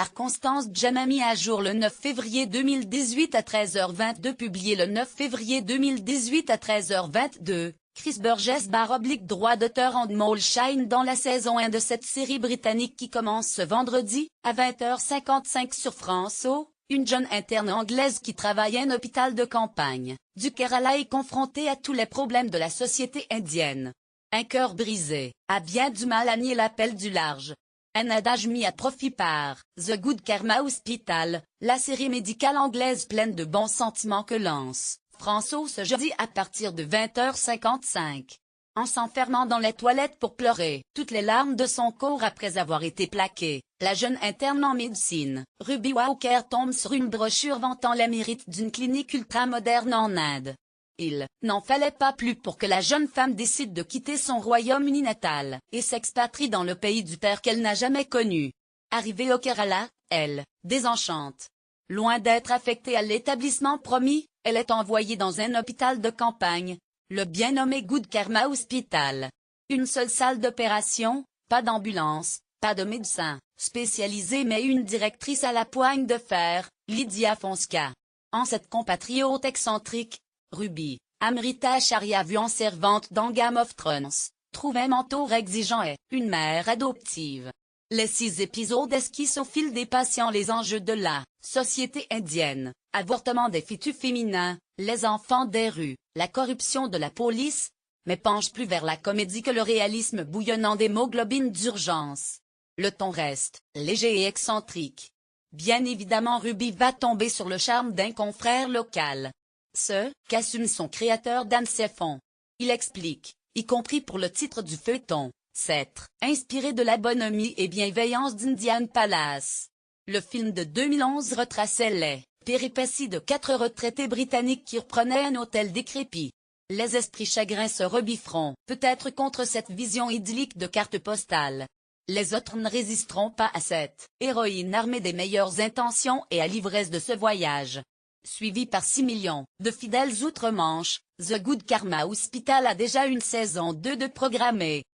par Constance Jam mis à jour le 9 février 2018 à 13h22 publié le 9 février 2018 à 13h22, Chris Burgess / droit d'auteur Endemol Shine dans la saison 1 de cette série britannique qui commence ce vendredi, à 20h55 sur France O. Une jeune interne anglaise qui travaille à un hôpital de campagne, du Kerala est confrontée à tous les problèmes de la société indienne. Un cœur brisé, a bien du mal à nier l'appel du large. Un adage mis à profit par The Good Karma Hospital, la série médicale anglaise pleine de bons sentiments que lance France O ce jeudi à partir de 20h55. En s'enfermant dans les toilettes pour pleurer toutes les larmes de son corps après avoir été plaquée, la jeune interne en médecine, Ruby Walker tombe sur une brochure vantant les mérites d'une clinique ultramoderne en Inde. Il n'en fallait pas plus pour que la jeune femme décide de quitter son Royaume-Uni natal et s'expatrie dans le pays du père qu'elle n'a jamais connu. Arrivée au Kerala, elle désenchante. Loin d'être affectée à l'établissement promis, elle est envoyée dans un hôpital de campagne, le bien nommé Good Karma Hospital. Une seule salle d'opération, pas d'ambulance, pas de médecin spécialisé mais une directrice à la poigne de fer, Lydia Fonska. En cette compatriote excentrique, Ruby, Amrita Acharya vue en servante dans Game of Thrones, trouve un mentor exigeant et une mère adoptive. Les 6 épisodes esquissent au fil des patients les enjeux de la société indienne, avortement des fœtus féminins, les enfants des rues, la corruption de la police, mais penche plus vers la comédie que le réalisme bouillonnant d'hémoglobine d'urgence. Le ton reste léger et excentrique. Bien évidemment Ruby va tomber sur le charme d'un confrère local. Ce qu'assume son créateur Dan Sefon. Il explique, y compris pour le titre du feuilleton, s'être inspiré de la bonhomie et bienveillance d'Indian Palace. Le film de 2011 retraçait les péripéties de 4 retraités britanniques qui reprenaient un hôtel décrépit. Les esprits chagrins se rebifferont peut-être contre cette vision idyllique de carte postale. Les autres ne résisteront pas à cette héroïne armée des meilleures intentions et à l'ivresse de ce voyage. Suivi par 6 millions de fidèles outre-Manche, The Good Karma Hospital a déjà une saison 2 de programmée.